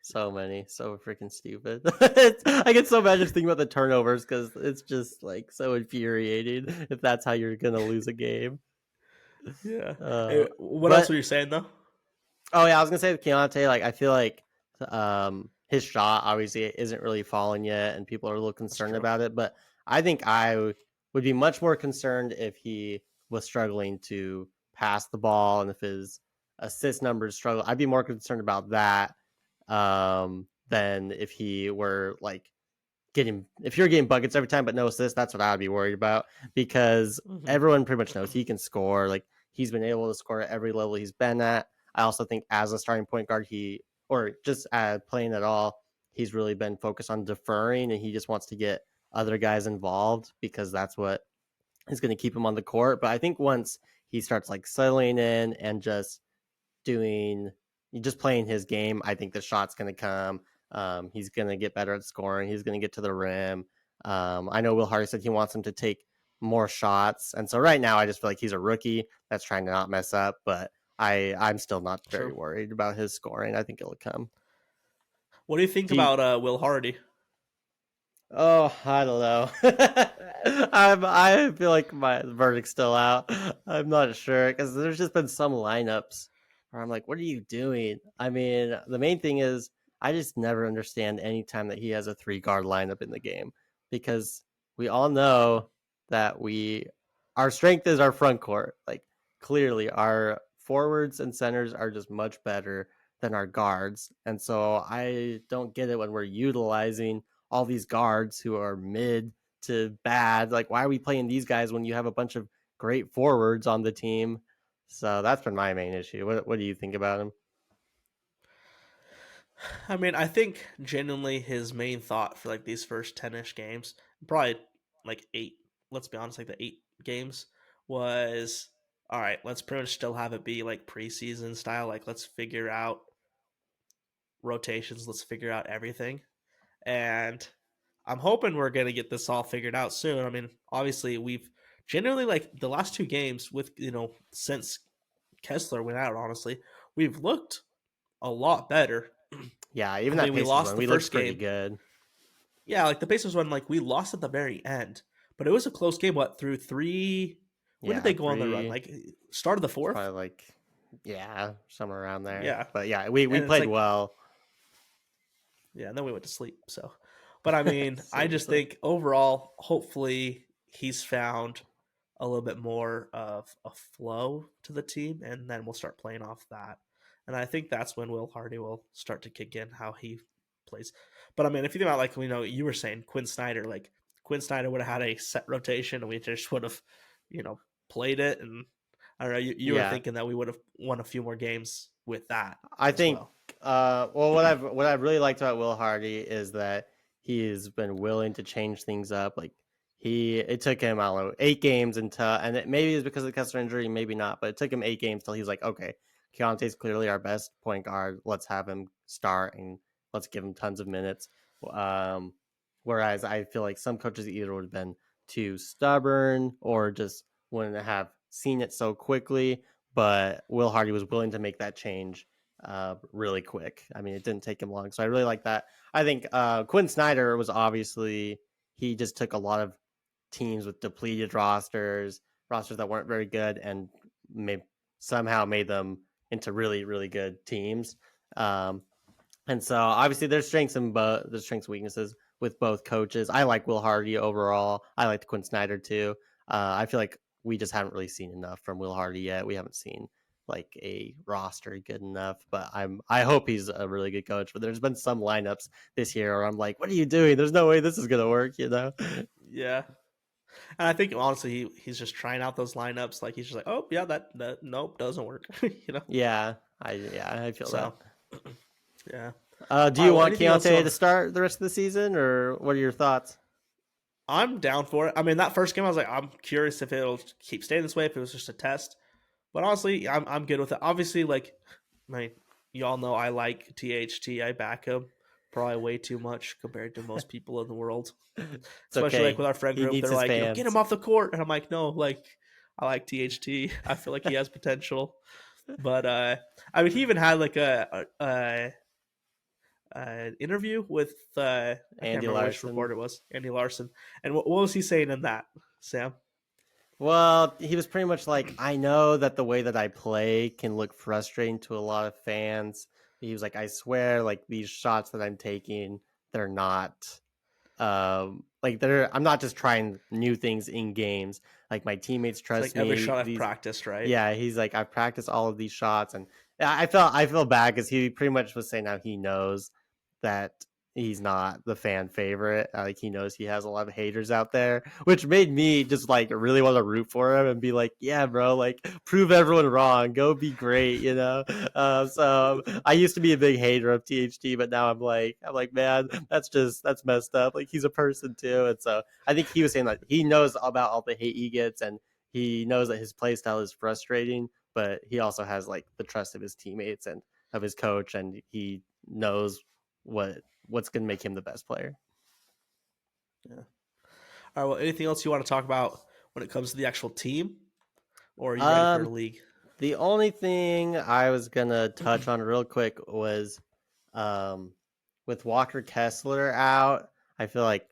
C: so many, so freaking stupid. I get so mad just thinking about the turnovers because it's just like so infuriating if that's how you're gonna lose a game.
B: yeah.
C: Uh,
B: What else were
C: but
B: you saying though?
C: oh yeah, I was gonna say with Keontae, like I feel like his shot obviously isn't really falling yet, and people are a little
B: That's
C: concerned
B: true.
C: about it. But I think would be much more concerned if he was struggling to pass the ball and if his assist numbers struggle. I'd be more concerned about that than if he were like if you're getting buckets every time but no assists. That's what I would be worried about because
B: Hmm.
C: everyone pretty much knows he can score. Like he's been able to score at every level he's been at. I also think as a starting point guard, or just playing at all, he's really been focused on deferring and he just wants to get other guys involved because that's what is going to keep him on the court. But I think once he starts like settling in and doing just playing his game, I think the shot's going to come. He's going to get better at scoring. He's going to get to the rim. I know Will Hardy said he wants him to take more shots, and so right now I just feel like he's a rookie that's trying to not mess up. But I'm still not very
B: True.
C: worried about his scoring. I think it'll come.
B: What do you think
C: Do you,
B: about Will Hardy?
C: Oh, I don't know. I feel like my verdict's still out. I'm not sure because there's just been some lineups where I'm like, what are you doing? I mean, the main thing is I just never understand any time that he has a 3 guard lineup in the game because we all know that our strength is our front court. Like clearly our forwards and centers are just much better than our guards. And so I don't get it when we're utilizing all these guards who are mid to bad. Like, why are we playing these guys when you have a bunch of great forwards on the team? So that's been my main issue. What do you think about him?
B: I mean, I think genuinely his main thought for like these first 10-ish games, probably like 8, let's be honest, like the 8 games was all right, let's pretty much still have it be like preseason style. Like, let's figure out rotations, let's figure out everything. And I'm hoping we're going to get this all figured out soon. I mean, obviously, we've generally like the last 2 games with, since Kessler went out, honestly, we've looked a lot better.
C: Yeah, even
B: I mean,
C: that
B: we
C: Pacers
B: lost
C: one,
B: the
C: we looked
B: first
C: pretty
B: game.
C: good.
B: Yeah, like the Pacers one, like we lost at the very end, but it was a close game. What, through 3? When did
C: Yeah,
B: they go on the run?
C: 3.
B: Like start of the
C: It's
B: fourth?
C: probably like, yeah, somewhere around there.
B: Yeah,
C: But yeah, we
B: and it's
C: played
B: like,
C: well.
B: yeah, and then we went to sleep. So, but I mean, I just
C: Seriously.
B: think overall, hopefully, he's found a little bit more of a flow to the team, and then we'll start playing off that. And I think that's when Will Hardy will start to kick in how he plays. But I mean, if you think about like you were saying Quinn Snyder, like Quinn Snyder would have had a set rotation, and we just would have, you know, played it. And I don't know, you were
C: Yeah,
B: thinking that we would have won a few more games with that
C: I
B: as
C: think.
B: well.
C: Well, what I've really liked about Will Hardy is that he's been willing to change things up. Like it took him, I don't know, 8 games until, and maybe it's because of the Kessler injury, maybe not, but it took him 8 games till he's like, okay, Keontae's clearly our best point guard. Let's have him start and let's give him tons of minutes. Um, Whereas I feel like some coaches either would have been too stubborn or just wouldn't have seen it so quickly. But Will Hardy was willing to make that change really quick. I mean, it didn't take him long. So I really like that. I think Quinn Snyder was obviously, he just took a lot of teams with depleted rosters that weren't very good, and somehow made them into really, really good teams. Um, and so obviously there's strengths there's strengths and weaknesses with both coaches. I like Will Hardy overall. I like Quinn Snyder too. I feel like we just haven't really seen enough from Will Hardy yet. We haven't seen like a roster good enough, but I hope he's a really good coach. But there's been some lineups this year where I'm like, what are you doing? There's no way this is gonna work, you know?
B: Yeah. And I think honestly, he's just trying out those lineups. Like he's just like, oh yeah, that nope doesn't work.
C: Yeah, I feel
B: So
C: that.
B: yeah.
C: Do
B: All right.
C: you
B: Well,
C: want
B: anything else you
C: Keontae
B: want?
C: to start the rest of the season, or what are your thoughts?
B: I'm down for it. I mean, that first game, I was like, I'm curious if it'll keep staying this way, if it was just a test. But honestly, I'm good with it. Obviously, like, I mean, y'all know I like THT. I back him probably way too much compared to most people in the world.
C: It's
B: Especially like
C: okay.
B: with our friend
C: He
B: group,
C: needs
B: they're
C: his
B: like, get him
C: fans.
B: off the court, and I'm like, no, like, I like THT. I feel like he has potential. But I mean, he even had like a interview with I can't
C: Andy
B: remember which
C: Larson.
B: reporter it was, Andy Larson. And what was he saying in that, Sam?
C: Well, he was pretty much like, I know that the way that I play can look frustrating to a lot of fans. He was like, I swear, like these shots that I'm taking, they're not like I'm not just trying new things in games. Like my teammates
B: It's like
C: trust
B: every
C: me.
B: shot I've
C: These
B: practiced, right?
C: Yeah, he's like, I've practiced all of these shots, and I feel bad because he pretty much was saying now he knows that he's not the fan favorite. Like he knows he has a lot of haters out there, which made me just like really want to root for him and be like, yeah, bro, like prove everyone wrong, go be great, you know. So I used to be a big hater of THT, but now I'm like, man, that's messed up. Like he's a person too, and so I think he was saying that he knows about all the hate he gets and he knows that his play style is frustrating, but he also has like the trust of his teammates and of his coach, and he knows what's going to make him the best player.
B: Yeah. All right. Well, anything else you want to talk about when it comes to the actual team, or are you ready for the league?
C: The only thing I was gonna touch on real quick was with Walker Kessler out, I feel like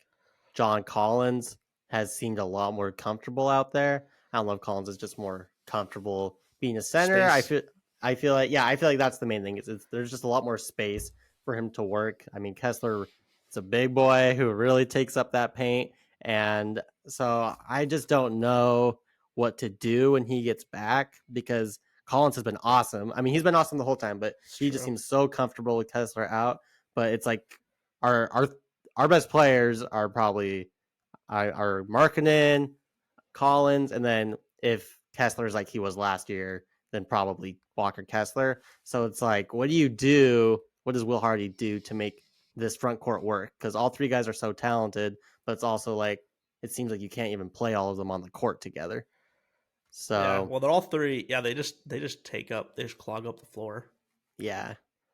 C: John Collins has seemed a lot more comfortable out there. I don't know if Collins is just more comfortable being a center.
B: Space.
C: I feel like that's the main thing. There's just a lot more space for him to work. I mean, Kessler is a big boy who really takes up that paint, and so I just don't know what to do when he gets back because Collins has been awesome. I mean, he's been awesome the whole time, but he just seems so comfortable with Kessler out. But it's like our best players are probably are Markkanen, Collins, and then if Kessler's like he was last year, then probably Walker Kessler. So it's like, what do you do? What does Will Hardy do to make this front court work? Because all three guys are so talented, but it's also like it seems like you can't even play all of them on the court together. So
B: yeah, well, they're all three. Yeah, they just clog up the floor.
C: Yeah.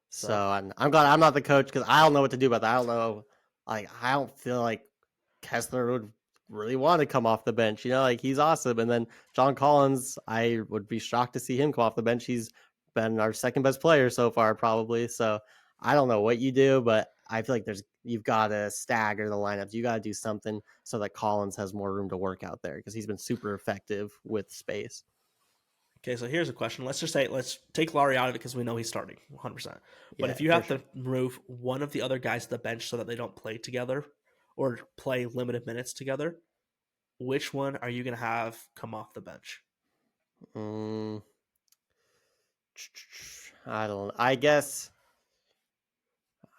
C: So I'm glad I'm not the coach because I don't know what to do about that. I don't know. Like I don't feel like Kessler would really want to come off the bench. You know, like he's awesome. And then John Collins, I would be shocked to see him come off the bench. He's been our second best player so far, probably. So I don't know what you do, but I feel like you've got to stagger the lineups. You got to do something so that Collins has more room to work out there because he's been super effective with space.
B: Okay, so here's a question. Let's take Laurie out of it because we know he's starting 100%. But if you have to move one of the other guys to the bench so that they don't play together or play limited minutes together, which one are you going to have come off the bench?
C: I don't know. I guess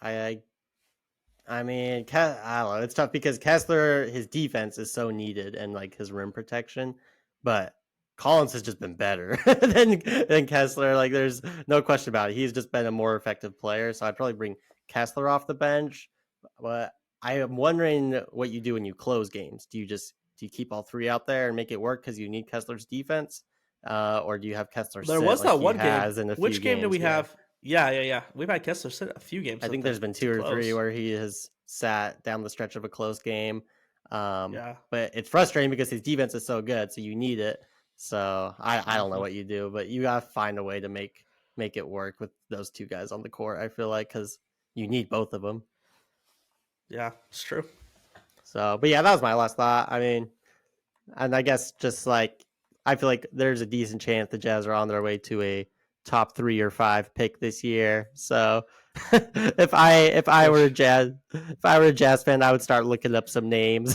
C: I mean, I don't know. It's tough because Kessler, his defense is so needed and like his rim protection, but Collins has just been better than Kessler. Like, there's no question about it. He's just been a more effective player. So I'd probably bring Kessler off the bench. But I am wondering what you do when you close games. Do you keep all three out there and make it work because you need Kessler's defense, or do you have Kessler?
B: There was that one game. Which game did we have? Yeah. We've had Kessler sit a few games.
C: I think there's been two or three where he has sat down the stretch of a close game. But it's frustrating because his defense is so good, so you need it. So I don't know what you do, but you gotta find a way to make it work with those two guys on the court. I feel like because you need both of them.
B: Yeah, it's true.
C: So, but yeah, that was my last thought. I mean, and I guess just like I feel like there's a decent chance the Jazz are on their way to a top 3 or 5 pick this year. So if I were a Jazz fan, I would start looking up some names.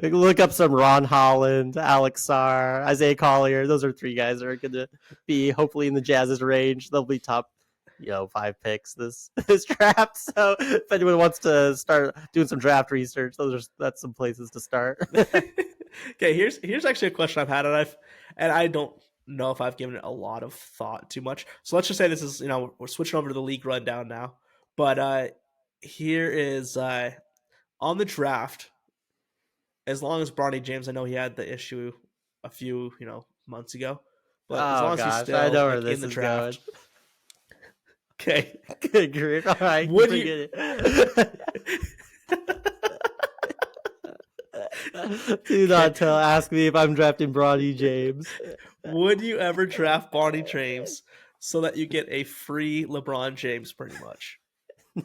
C: Look up some Ron Holland, Alex Sarr, Isaiah Collier. Those are 3 guys that are going to be hopefully in the Jazz's range. They'll be top 5 picks this draft. So if anyone wants to start doing some draft research, that's some places to start.
B: Okay, here's actually a question I've had, and I don't know if I've given it a lot of thought too much. So let's just say this is, we're switching over to the league rundown now. But here is on the draft, as long as Bronny James, I know he had the issue a few, months ago. But as long as he's still
C: I know where this
B: in the
C: is
B: draft.
C: Going.
B: Okay.
C: Good grief. All right.
B: Would you
C: Do not ask me if I'm drafting Bronny James.
B: Would you ever draft Bronny James so that you get a free LeBron James, pretty much?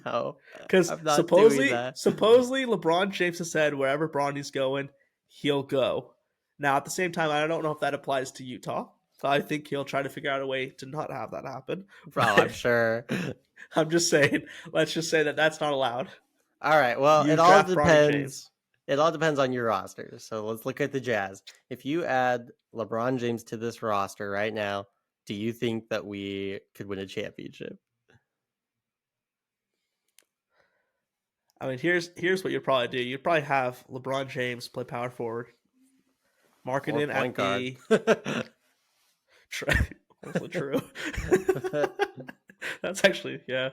C: No,
B: Because
C: I'm not doing
B: supposedly,
C: that.
B: supposedly LeBron James has said wherever Bronny's going, he'll go. Now, at the same time, I don't know if that applies to Utah. I think he'll try to figure out a way to not have that happen.
C: Bro, I'm sure.
B: I'm just saying, let's just say that that's not allowed.
C: All right. Well,
B: You
C: it all
B: draft Bronny
C: depends.
B: James.
C: It all depends on your roster. So let's look at the Jazz. If you add LeBron James to this roster right now, do you think that we could win a championship?
B: I mean, here's what you'd probably do. You'd probably have LeBron James play power forward, mark it
C: Or
B: in
C: point
B: at
C: guard?
B: the. Also true. That's actually, yeah.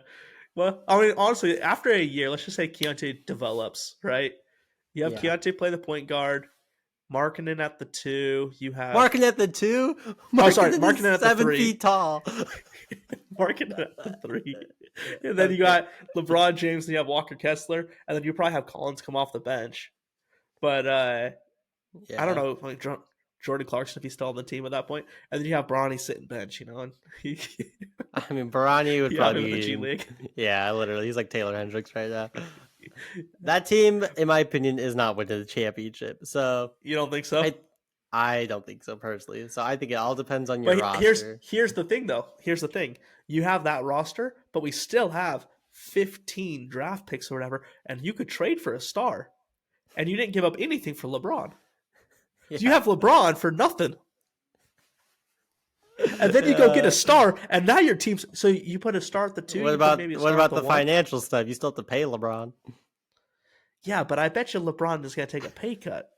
B: Well, I mean, honestly, after a year, let's just say Keontae develops, right? You have
C: Yeah.
B: Keontae play the point guard, Markkanen at the 2. You have
C: Marking at the 2?
B: sorry, Markkanen at the
C: 7
B: 3.
C: feet tall.
B: Markkanen at the 3. And then you got LeBron James, and you have Walker Kessler, and then you probably have Collins come off the bench. But I don't know, like Jordan Clarkson if he's still on the team at that point, and then you have Bronny sitting bench, and he,
C: I mean, Barani would
B: you have him
C: probably
B: in the G
C: be.
B: League.
C: Yeah, literally. He's like Taylor Hendricks right now. That team, in my opinion, is not winning the championship. So
B: You don't think so?
C: I don't think so personally. So I think it all depends on your
B: But
C: roster.
B: here's the thing, though. Here's the thing. You have that roster, but we still have 15 draft picks or whatever, and you could trade for a star, and you didn't give up anything for LeBron.
C: Yeah.
B: You have LeBron for nothing. And then you go get a star, and now your team's so you put a star at the 2.
C: What
B: you put
C: about
B: maybe a
C: what
B: star
C: about
B: at
C: the
B: 1.
C: financial stuff? You still have to pay LeBron.
B: Yeah, but I bet you LeBron is going to take a pay cut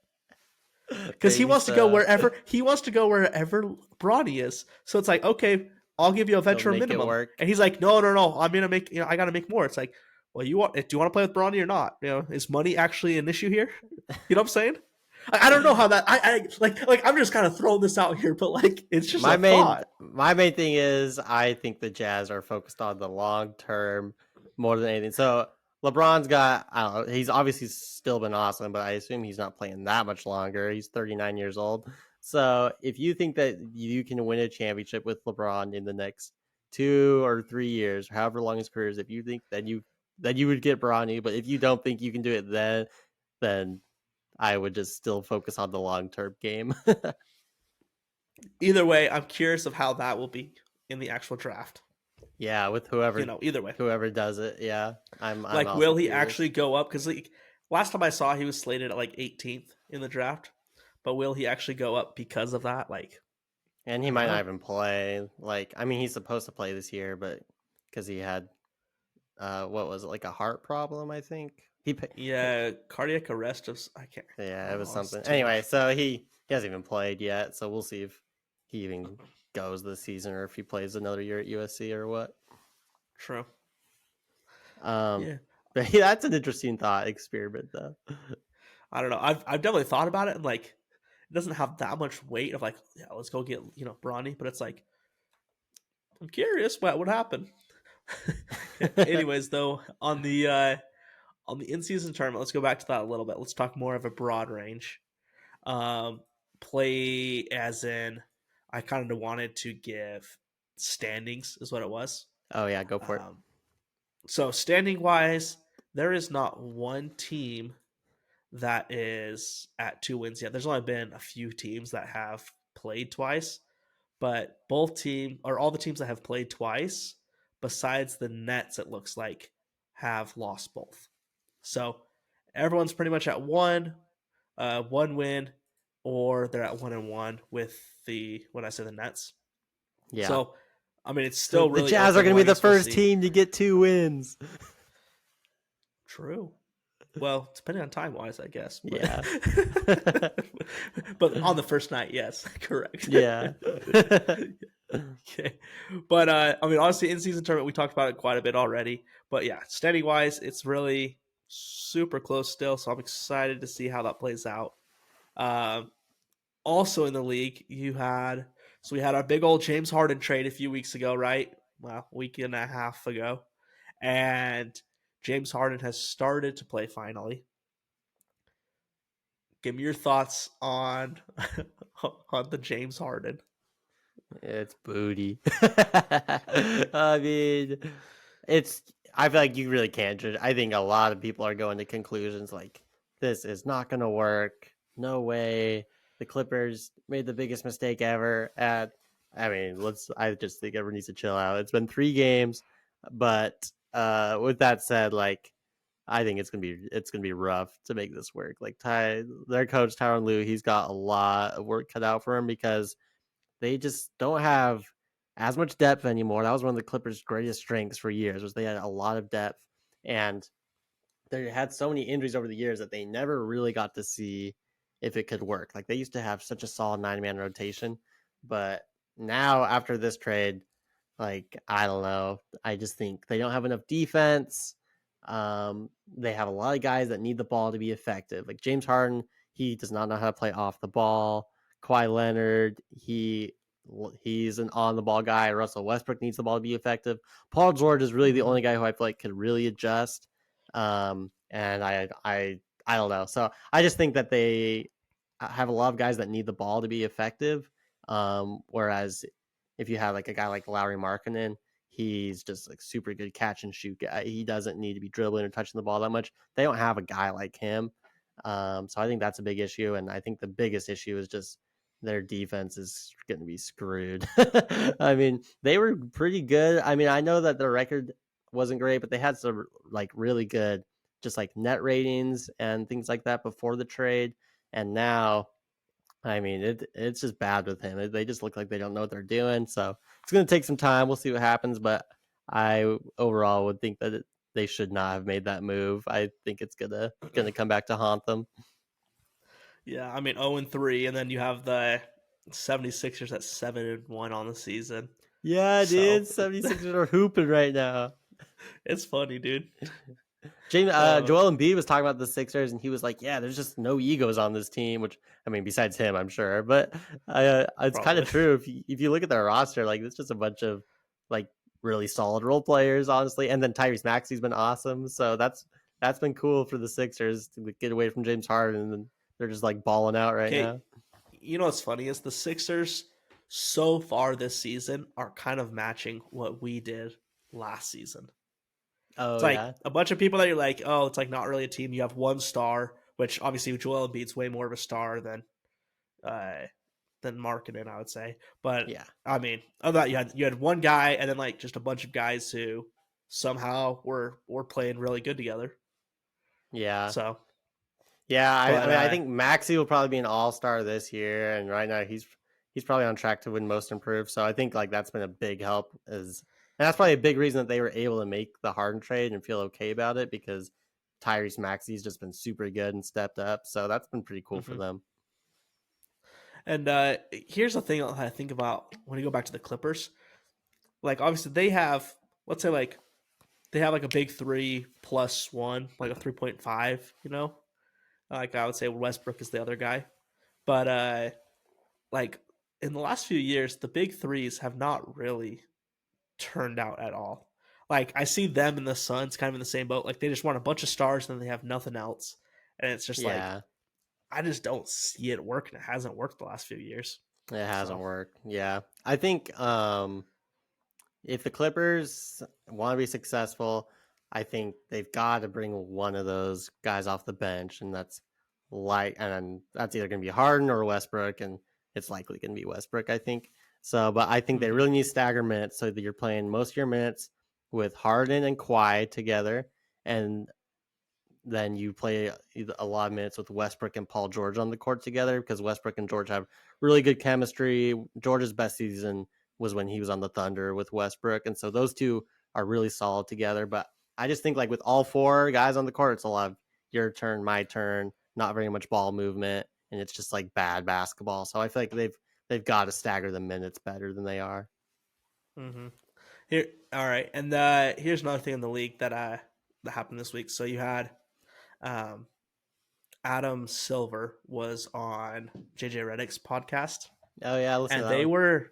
B: because he
C: Maybe
B: wants to go
C: so.
B: wherever Bronny is. So it's like, okay, I'll give you a veteran
C: make it
B: minimum,
C: work.
B: and he's like, no, I'm going to make. I got to make more. It's like, well, do you want to play with Bronny or not? Is money actually an issue here? You know what I'm saying? I don't know how that. I like. I'm just kind of throwing this out here, but like, it's just
C: my main
B: thought.
C: my main thing is I think the Jazz are focused on the long term more than anything. So LeBron's got, I don't know, he's obviously still been awesome, but I assume he's not playing that much longer. He's 39 years old. So if you think that you can win a championship with LeBron in the next 2 or 3 years, however long his career is, if you think that you would get Bronny, but if you don't think you can do it then I would just still focus on the long term game.
B: Either way, I'm curious of how that will be in the actual draft.
C: Yeah, with whoever
B: Either way,
C: whoever does it. Yeah, I'm
B: like,
C: also
B: will he
C: curious.
B: actually go up? Because like last time I saw, he was slated at like 18th in the draft. But will he actually go up because of that? Like,
C: And he might not even play. Like, I mean, he's supposed to play this year, but because he had, what was it, like a heart problem? I think
B: yeah, cardiac arrest of I can't.
C: Yeah, it was something.
B: too
C: Anyway,
B: much.
C: so he hasn't even played yet. So we'll see if he even goes this season or if he plays another year at USC or what.
B: True.
C: Yeah, but yeah, that's an interesting thought experiment, though.
B: I don't know. I've definitely thought about it, and like, it doesn't have that much weight of like, yeah, let's go get Bronny, but it's like, I'm curious what would happen. Anyways, though, on the in-season tournament, let's go back to that a little bit. Let's talk more of a broad range. Play as in, I kind of wanted to give standings is what it was.
C: Oh yeah, go for it.
B: So standing wise, there is not one team that is at 2 wins yet. There's only been a few teams that have played twice, but all the teams that have played twice, besides the Nets, it looks like, have lost both. So everyone's pretty much at one win, or they're at 1-1 with when I say the Nets.
C: Yeah.
B: So I mean, it's still really
C: the Jazz are going to be the first
B: see.
C: team to get 2 wins.
B: True. Well, depending on time wise, I guess. But,
C: Yeah.
B: but on the first night, yes, correct.
C: Yeah.
B: Okay. But I mean, honestly, in season tournament, we talked about it quite a bit already. But yeah, standing wise, it's really super close still. So I'm excited to see how that plays out. Also in the league, we had our big old James Harden trade a few weeks ago, right? Well, a week and a half ago. And James Harden has started to play finally. give me your thoughts on on the James Harden.
C: It's booty. I mean, it's. I feel like you really can't judge. I think a lot of people are going to conclusions like this is not going to work. No way. The Clippers made the biggest mistake ever. At I mean, let's. I just think everyone needs to chill out. It's been 3 games, but with that said, like I think it's gonna be rough to make this work. Like their coach Tyronn Lue, he's got a lot of work cut out for him because they just don't have as much depth anymore. That was one of the Clippers' greatest strengths for years, was they had a lot of depth, and they had so many injuries over the years that they never really got to see if it could work. Like they used to have such a solid 9-man rotation, but now after this trade, like I don't know, I just think they don't have enough defense. They have a lot of guys that need the ball to be effective. Like James Harden, he does not know how to play off the ball. Kawhi Leonard, he's an on the ball guy. Russell Westbrook needs the ball to be effective. Paul George is really the only guy who I feel like could really adjust. And I don't know. So I just think that they have a lot of guys that need the ball to be effective. Whereas if you have like a guy like Lauri Markkanen, he's just like super good catch and shoot guy. He doesn't need to be dribbling or touching the ball that much. They don't have a guy like him. So I think that's a big issue. And I think the biggest issue is just their defense is going to be screwed. I mean, they were pretty good. I mean, I know that their record wasn't great, but they had some like really good, just like net ratings and things like that before the trade. And now, I mean, it's just bad with him. They just look like they don't know what they're doing. So it's going to take some time. We'll see what happens. But I overall would think that they should not have made that move. I think it's gonna come back to haunt them.
B: Yeah, I mean 0-3, and then you have the 76ers at 7-1 on the season.
C: Yeah,
B: So-
C: dude, 76ers are hooping right now.
B: It's funny, dude.
C: Joel Embiid was talking about the Sixers, and he was like, "Yeah, there's just no egos on this team." Which I mean, besides him, I'm sure, but it's kind of true. If you look at their roster, like it's just a bunch of like really solid role players, honestly. And then Tyrese Maxey's been awesome, so that's been cool for the Sixers to get away from James Harden, and they're just like balling out right now.
B: You know what's funny is the Sixers so far this season are kind of matching what we did last season.
C: Oh,
B: it's like
C: yeah.
B: a bunch of people that you're like, oh, it's like not really a team. You have one star, which obviously Joel Embiid's way more of a star than Markkanen, I would say. But
C: Yeah,
B: I mean, other than that, you had one guy, and then like just a bunch of guys who somehow were playing really good together.
C: yeah.
B: So
C: yeah,
B: But,
C: I think Maxey will probably be an all-star this year, and right now he's probably on track to win Most Improved. So I think like that's been a big help, and that's probably a big reason that they were able to make the Harden trade and feel okay about it, because Tyrese Maxey's just been super good and stepped up. So that's been pretty cool for them.
B: And here's the thing I think about when you go back to the Clippers. Like obviously they have, let's say like they have like a big 3+1, like a 3.5, you know? Like I would say Westbrook is the other guy. But like in the last few years, the big threes have not really turned out at all. Like I see them and the Suns kind of in the same boat. Like they just want a bunch of stars and then they have nothing else. And it's just like I just don't see it working. It hasn't worked the last few years.
C: It hasn't worked. Yeah. I think if the Clippers want to be successful, I think they've got to bring one of those guys off the bench, and that's either going to be Harden or Westbrook, and it's likely going to be Westbrook, I think. So, but I think they really need to stagger minutes so that you're playing most of your minutes with Harden and Kawhi together, and then you play a lot of minutes with Westbrook and Paul George on the court together, because Westbrook and George have really good chemistry. George's best season was when he was on the Thunder with Westbrook, and so those two are really solid together. But I just think like with all four guys on the court, it's a lot of your turn, my turn, not very much ball movement, and it's just like bad basketball. So I feel like they've got to stagger the minutes better than they are.
B: Mm-hmm. Here, all right, and here's another thing in the league that happened this week. So you had Adam Silver was on JJ Redick's podcast.
C: Oh yeah,
B: and they were,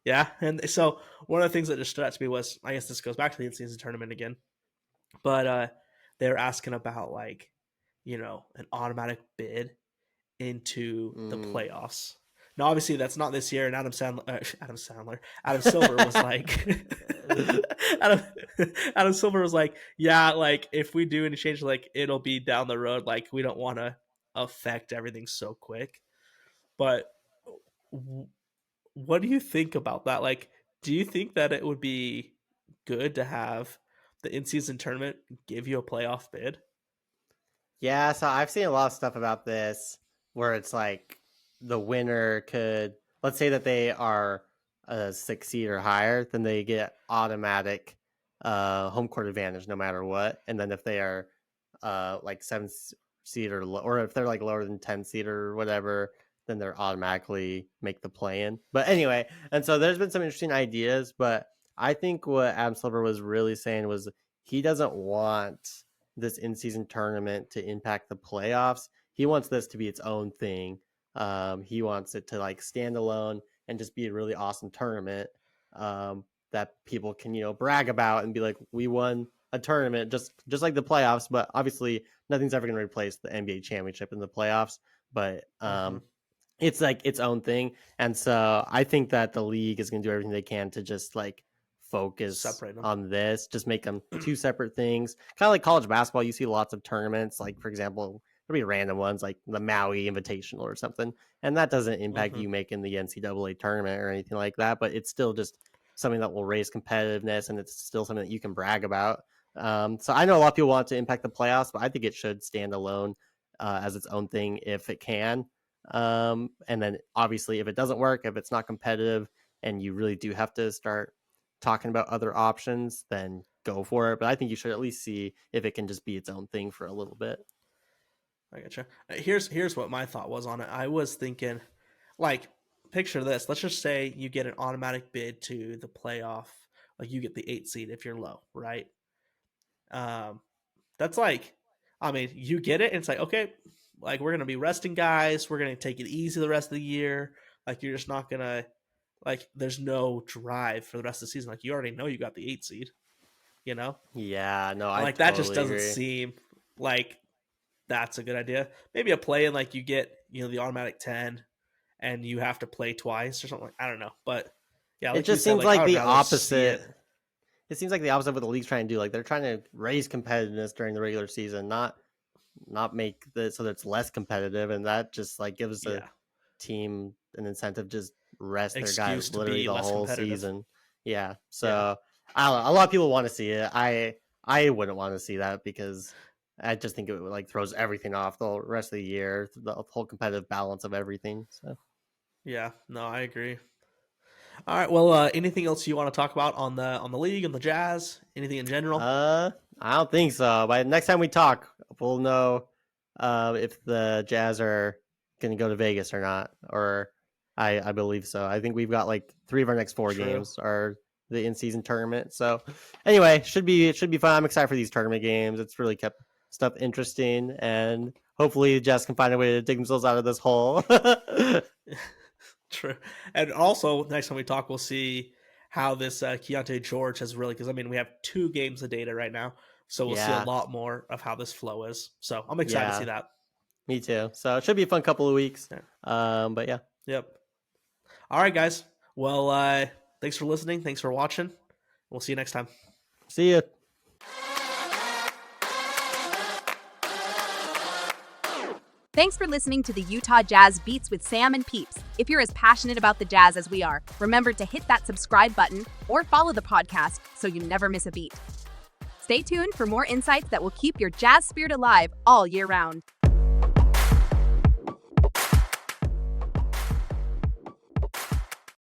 B: and so one of the things that just stood out to me was, I guess this goes back to the in-season tournament again, but they were asking about like, you know, an automatic bid into the playoffs. Now, obviously, that's not this year. And Adam Silver was like, Adam Silver was like, yeah, like if we do any change, like it'll be down the road. Like we don't want to affect everything so quick. But what do you think about that? Like, do you think that it would be good to have the in-season tournament give you a playoff bid?
C: Yeah, so I've seen a lot of stuff about this where it's like the winner could, let's say that they are a 6 seed or higher, then they get automatic home court advantage no matter what. And then if they are like 7 seed or if they're like lower than 10 seed or whatever, then they're automatically make the play in. But anyway, and so there's been some interesting ideas, but I think what Adam Silver was really saying was he doesn't want this in-season tournament to impact the playoffs. He wants this to be its own thing. He wants it to like stand alone and just be a really awesome tournament that people can, brag about and be like, we won a tournament just like the playoffs. But obviously nothing's ever going to replace the NBA championship in the playoffs. But it's like its own thing. And so I think that the league is going to do everything they can to just like focus on this, just make them two separate things. Kind of like college basketball. You see lots of tournaments, like for example, there'll be random ones like the Maui Invitational or something. And that doesn't impact you making the NCAA tournament or anything like that, but it's still just something that will raise competitiveness and it's still something that you can brag about. So I know a lot of people want to impact the playoffs, but I think it should stand alone as its own thing if it can. And then obviously if it doesn't work, if it's not competitive and you really do have to start talking about other options, then go for it. But I think you should at least see if it can just be its own thing for a little bit.
B: I gotcha. Here's what my thought was on it. I was thinking, like, picture this. Let's just say you get an automatic bid to the playoff. Like you get the 8 seed if you're low, right? That's like, I mean, you get it. And it's like, okay, like we're going to be resting guys. We're going to take it easy the rest of the year. Like you're just not going to, like there's no drive for the rest of the season. Like you already know you got the 8 seed,
C: Yeah, no, I
B: like
C: totally
B: that just doesn't
C: agree.
B: seem like that's a good idea. Maybe a play in like you get, the automatic 10 and you have to play twice or something. I don't know. But yeah,
C: It just seems like the opposite. It seems like the opposite of what the league's trying to do. Like they're trying to raise competitiveness during the regular season, not make it so that it's less competitive, and that just like gives a team an incentive to just rest their guys literally the whole season. Yeah. So I don't know. A lot of people want to see it. I wouldn't want to see that because I just think it would like throws everything off the rest of the year, the whole competitive balance of everything. So
B: yeah, no, I agree. All right. Well, anything else you want to talk about on the league and the Jazz? Anything in general?
C: I don't think so. By next time we talk, we'll know if the Jazz are going to go to Vegas or not. Or I believe so. I think we've got like 3 of our next 4 games are the in-season tournament. So anyway, should be fun. I'm excited for these tournament games. It's really kept stuff interesting, and hopefully the Jazz can find a way to dig themselves out of this hole.
B: True. And also, next time we talk, we'll see how this Keontae George has really, because I mean, we have 2 games of data right now, so we'll see a lot more of how this flow is. So I'm excited to see that.
C: Me too. So it should be a fun couple of weeks. But yeah.
B: Yep. All right, guys. Well, thanks for listening. Thanks for watching. We'll see you next time.
C: See ya.
A: Thanks for listening to the Utah Jazz Beats with Sam and Peeps. If you're as passionate about the Jazz as we are, remember to hit that subscribe button or follow the podcast so you never miss a beat. Stay tuned for more insights that will keep your Jazz spirit alive all year round.